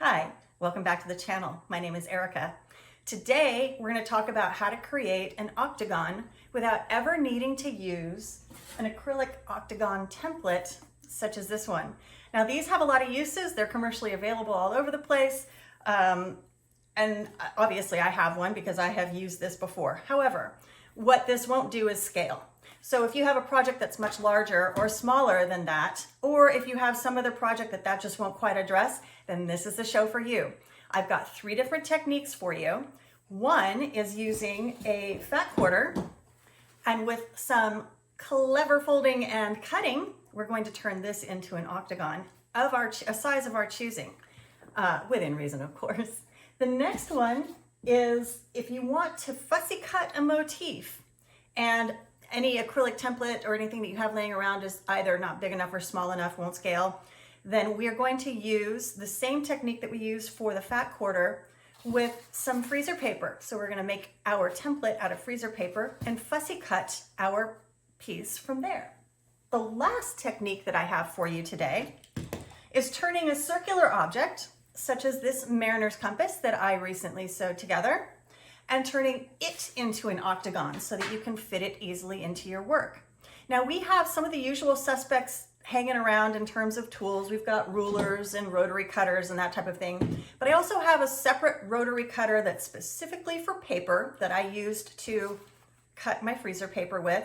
Hi, welcome back to the channel. My name is Erica. Today, we're going to talk about how to create an octagon without ever needing to use an acrylic octagon template such as this one. Now, these have a lot of uses. They're commercially available all over the place. And obviously I have one because I have used this before. However, what this won't do is scale. So if you have a project that's much larger or smaller than that, or if you have some other project that just won't quite address, then this is the show for you. I've got 3 different techniques for you. One is using a fat quarter, and with some clever folding and cutting, we're going to turn this into an octagon of a size of our choosing, within reason, of course. The next one is if you want to fussy cut a motif, and any acrylic template or anything that you have laying around is either not big enough or small enough, won't scale, then we are going to use the same technique that we use for the fat quarter with some freezer paper. So we're going to make our template out of freezer paper and fussy cut our piece from there. The last technique that I have for you today is turning a circular object, such as this mariner's compass that I recently sewed together, and turning it into an octagon so that you can fit it easily into your work. Now, we have some of the usual suspects hanging around in terms of tools. We've got rulers and rotary cutters and that type of thing, but I also have a separate rotary cutter that's specifically for paper that I used to cut my freezer paper with.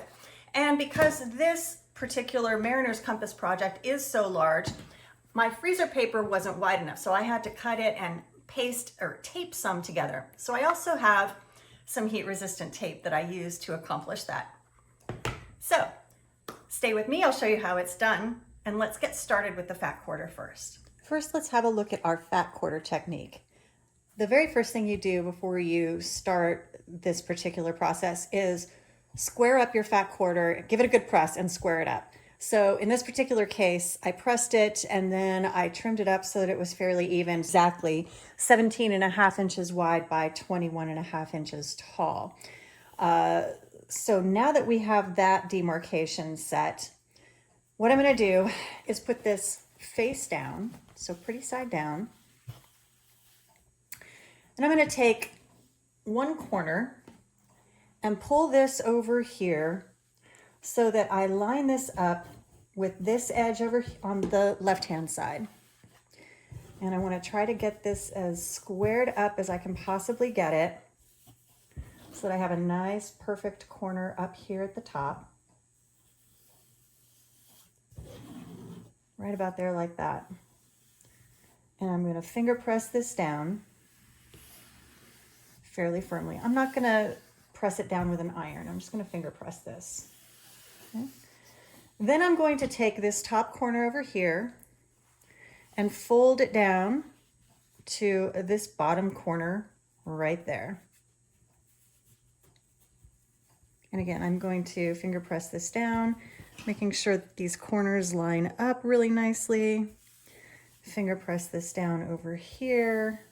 And because this particular mariner's compass project is so large, my freezer paper wasn't wide enough, so I had to cut it and paste or tape some together. So I also have some heat resistant tape that I use to accomplish that. So stay with me, I'll show you how it's done, and let's get started with the fat quarter first. First, let's have a look at our fat quarter technique. The very first thing you do before you start this particular process is square up your fat quarter, give it a good press and square it up. So in this particular case, I pressed it and then I trimmed it up so that it was fairly even, exactly 17.5 inches wide by 21.5 inches tall. So now that we have that demarcation set, what I'm going to do is put this face down, so pretty side down, and I'm going to take one corner and pull this over here so that I line this up with this edge over on the left-hand side. And I want to try to get this as squared up as I can possibly get it so that I have a nice perfect corner up here at the top. Right about there like that. And I'm going to finger press this down fairly firmly. I'm not going to press it down with an iron. I'm just going to finger press this. Okay. Then I'm going to take this top corner over here and fold it down to this bottom corner right there. And again, I'm going to finger press this down, making sure that these corners line up really nicely. Finger press this down over here.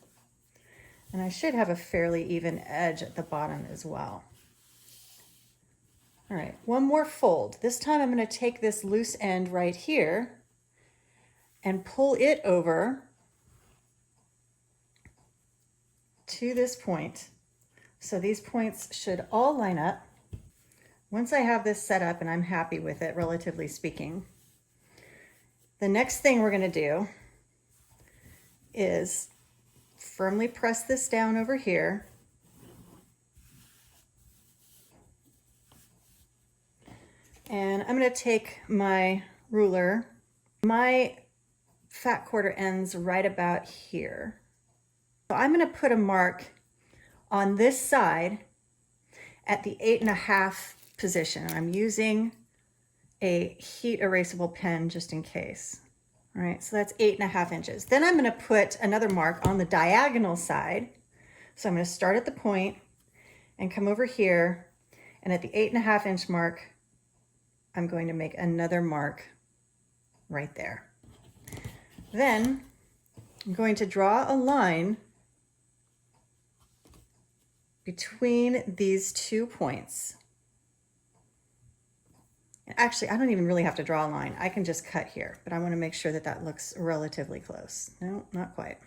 And I should have a fairly even edge at the bottom as well. All right, one more fold. This time I'm going to take this loose end right here and pull it over to this point. So these points should all line up. Once I have this set up and I'm happy with it, relatively speaking, the next thing we're going to do is firmly press this down over here. And I'm going to take my ruler. My fat quarter ends right about here. So I'm going to put a mark on this side at the 8.5 position. I'm using a heat erasable pen just in case. All right, so that's 8.5 inches. Then I'm going to put another mark on the diagonal side. So I'm going to start at the point and come over here, and at the 8.5 inch mark, I'm going to make another mark right there. Then I'm going to draw a line between these 2 points. Actually, I don't even really have to draw a line. I can just cut here, but I want to make sure that that looks relatively close. No, not quite.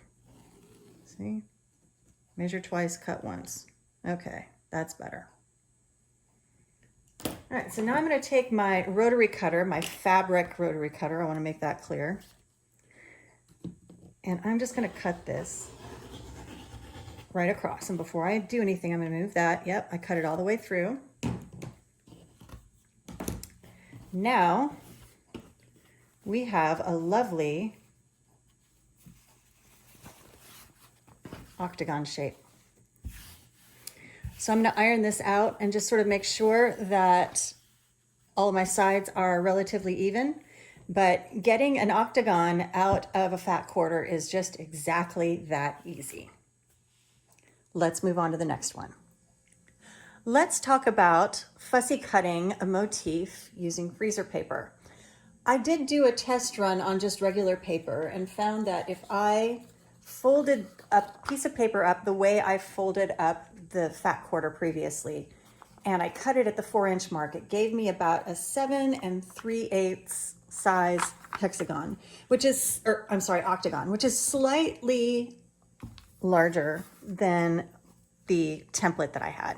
See? Measure twice, cut once. Okay, that's better. All right, so now I'm going to take my rotary cutter, my fabric rotary cutter. I want to make that clear. And I'm just going to cut this right across. And before I do anything, I'm going to move that. Yep, I cut it all the way through. Now we have a lovely octagon shape. So I'm going to iron this out and just sort of make sure that all of my sides are relatively even. But getting an octagon out of a fat quarter is just exactly that easy. Let's move on to the next one. Let's talk about fussy cutting a motif using freezer paper. I did do a test run on just regular paper and found that if I folded a piece of paper up the way I folded up the fat quarter previously, and I cut it at the 4-inch mark, it gave me about a 7 3/8 size hexagon, octagon, which is slightly larger than the template that I had.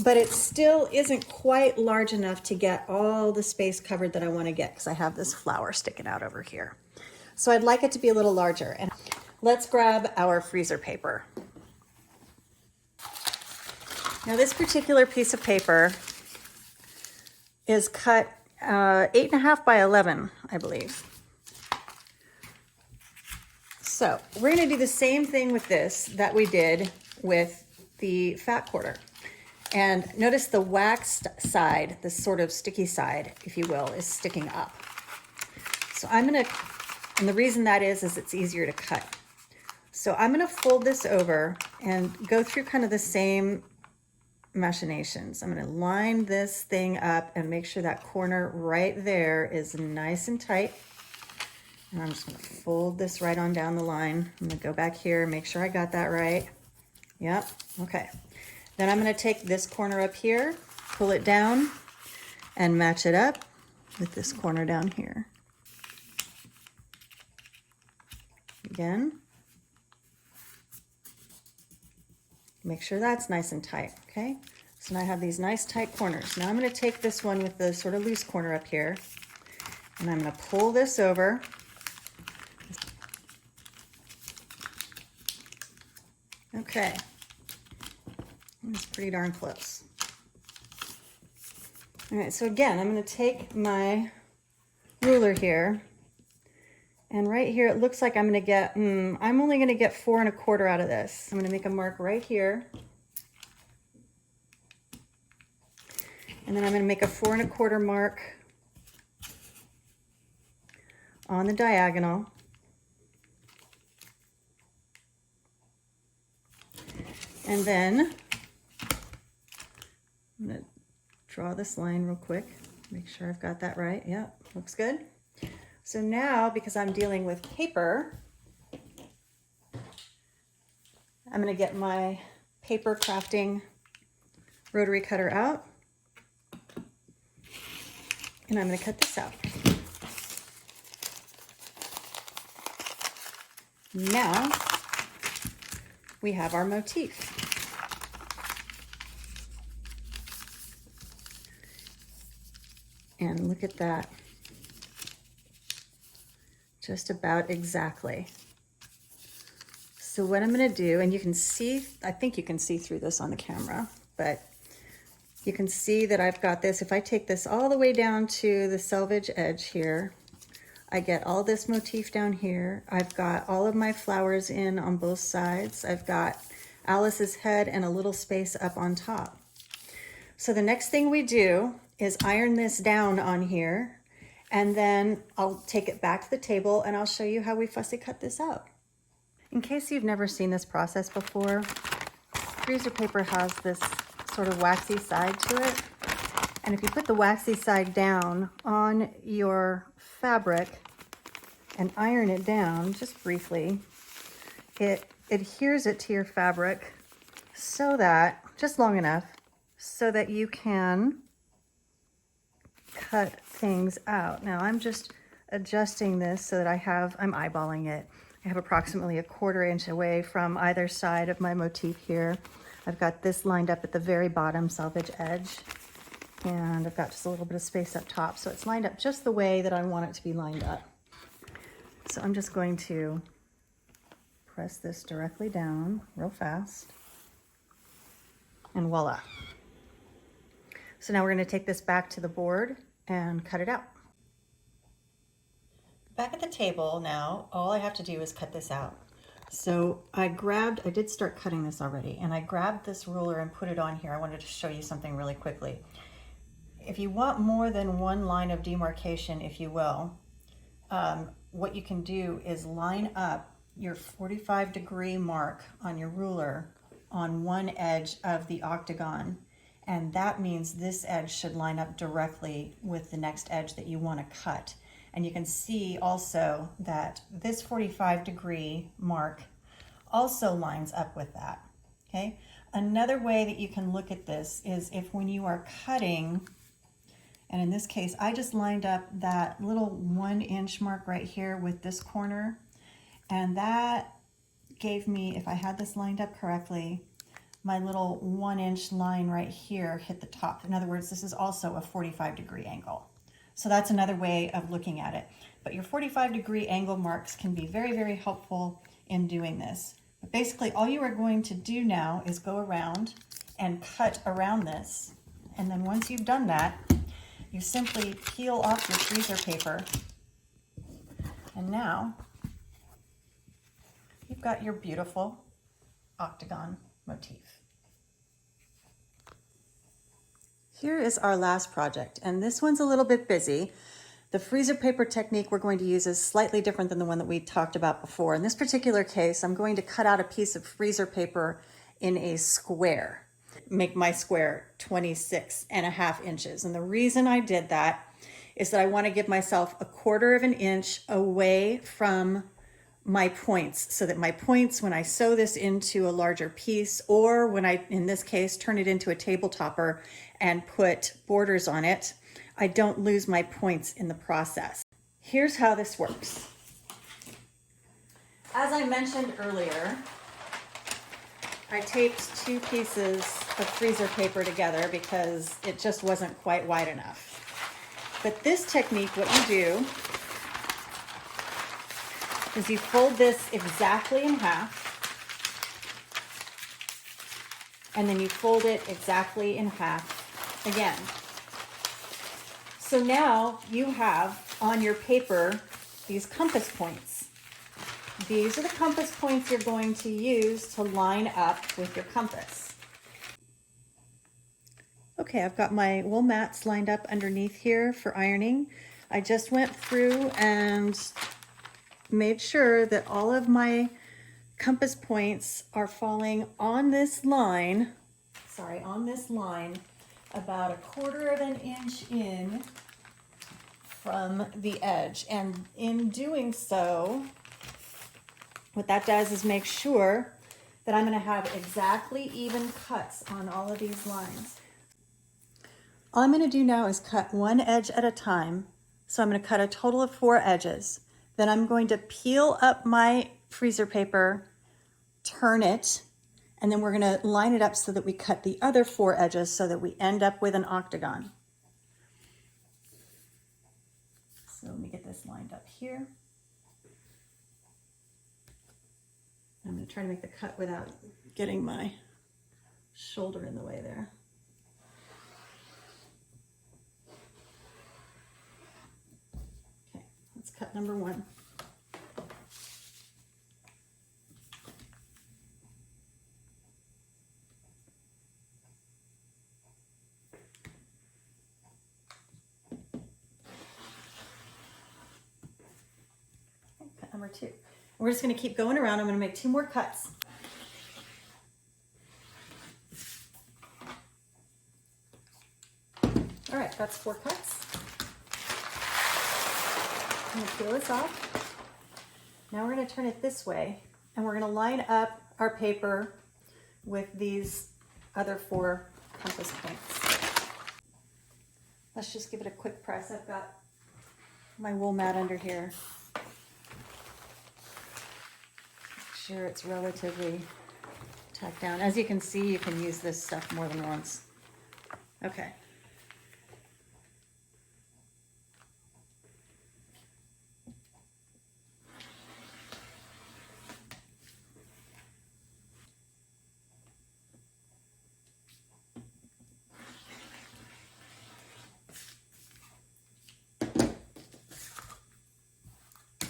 But it still isn't quite large enough to get all the space covered that I want to get because I have this flower sticking out over here. So I'd like it to be a little larger. And let's grab our freezer paper. Now this particular piece of paper is cut 8.5 by 11, I believe. So we're going to do the same thing with this that we did with the fat quarter. And notice the waxed side, the sort of sticky side, if you will, is sticking up. So I'm going to, and the reason that is it's easier to cut. So I'm going to fold this over and go through kind of the same machinations. I'm going to line this thing up and make sure that corner right there is nice and tight. And I'm just going to fold this right on down the line. I'm going to go back here, make sure I got that right. Yep, okay. Then I'm going to take this corner up here, pull it down, and match it up with this corner down here. Again. Make sure that's nice and tight, okay? So now I have these nice tight corners. Now I'm going to take this one with the sort of loose corner up here, and I'm going to pull this over. Okay. It's pretty darn close. All right, so again, I'm going to take my ruler here, and right here it looks like I'm going to get, I'm only going to get 4 1/4 out of this. I'm going to make a mark right here, and then I'm going to make a 4 1/4 mark on the diagonal. And then I'm going to draw this line real quick, make sure I've got that right. Yep, looks good. So now, because I'm dealing with paper, I'm going to get my paper crafting rotary cutter out, and I'm going to cut this out. Now we have our motif. And look at that. Just about exactly. So what I'm going to do, and you can see, I think you can see through this on the camera, but you can see that I've got this. If I take this all the way down to the selvage edge here, I get all this motif down here. I've got all of my flowers in on both sides. I've got Alice's head and a little space up on top. So the next thing we do is iron this down on here, and then I'll take it back to the table and I'll show you how we fussy cut this out. In case you've never seen this process before, freezer paper has this sort of waxy side to it. And if you put the waxy side down on your fabric and iron it down just briefly, it adheres it to your fabric so that, just long enough, so that you can cut things out. Now I'm just adjusting this so that I'm eyeballing it. I have approximately a 1/4 inch away from either side of my motif here. I've got this lined up at the very bottom selvage edge, and I've got just a little bit of space up top. So it's lined up just the way that I want it to be lined up. So I'm just going to press this directly down real fast, and voila. So now we're going to take this back to the board and cut it out. Back at the table now, all I have to do is cut this out. So I did start cutting this already, and I grabbed this ruler and put it on here. I wanted to show you something really quickly. If you want more than one line of demarcation, if you will, what you can do is line up your 45-degree mark on your ruler on one edge of the octagon, and that means this edge should line up directly with the next edge that you want to cut. And you can see also that this 45-degree mark also lines up with that, okay? Another way that you can look at this is if when you are cutting, and in this case, I just lined up that little 1-inch mark right here with this corner, and that gave me, if I had this lined up correctly, my little 1-inch line right here hit the top. In other words, this is also a 45-degree angle. So that's another way of looking at it. But your 45-degree angle marks can be very, very helpful in doing this. But basically, all you are going to do now is go around and cut around this. And then once you've done that, you simply peel off your freezer paper. And now you've got your beautiful octagon motif. Here is our last project, and this one's a little bit busy. The freezer paper technique we're going to use is slightly different than the one that we talked about before. In this particular case, I'm going to cut out a piece of freezer paper in a square. Make my square 26.5 inches. And the reason I did that is that I want to give myself a 1/4 inch away from my points, so that my points, when I sew this into a larger piece, or when I, in this case, turn it into a table topper and put borders on it, I don't lose my points in the process. Here's how this works. As I mentioned earlier, I taped 2 pieces of freezer paper together because it just wasn't quite wide enough. But this technique, what you do is you fold this exactly in half, and then you fold it exactly in half again. So now you have on your paper these compass points. These are the compass points you're going to use to line up with your compass. Okay, I've got my wool mats lined up underneath here for ironing. I just went through and made sure that all of my compass points are falling on this line, about a 1/4 inch in from the edge. And in doing so, what that does is make sure that I'm going to have exactly even cuts on all of these lines. All I'm going to do now is cut one edge at a time. So I'm going to cut a total of 4 edges. Then I'm going to peel up my freezer paper, turn it, and then we're going to line it up so that we cut the other 4 edges so that we end up with an octagon. So let me get this lined up here. I'm going to try to make the cut without getting my shoulder in the way there. Okay, that's cut number 1. Cut number 2. We're just going to keep going around. I'm going to make 2 more cuts. All right, that's 4 cuts. I'm going to peel this off. Now we're going to turn it this way, and we're going to line up our paper with these other 4 compass points. Let's just give it a quick press. I've got my wool mat under here. sure it's relatively tacked down. As you can see, you can use this stuff more than once. Okay.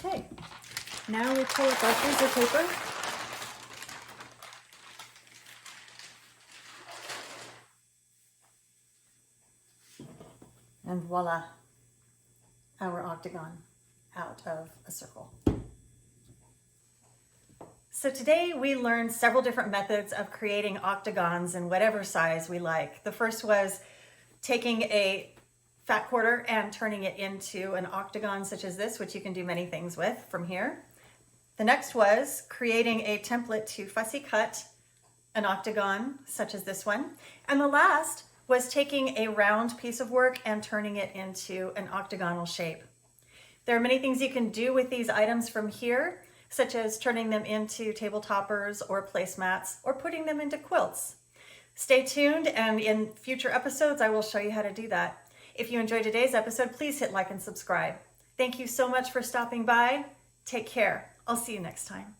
Okay, now we pull up our freezer paper. And voila, our octagon out of a circle. So today we learned several different methods of creating octagons in whatever size we like. The first was taking a fat quarter and turning it into an octagon such as this, which you can do many things with from here. The next was creating a template to fussy cut an octagon such as this one. And the last was taking a round piece of work and turning it into an octagonal shape. There are many things you can do with these items from here, such as turning them into table toppers or placemats or putting them into quilts. Stay tuned, and in future episodes I will show you how to do that. If you enjoyed today's episode, please hit like and subscribe. Thank you so much for stopping by. Take care. I'll see you next time.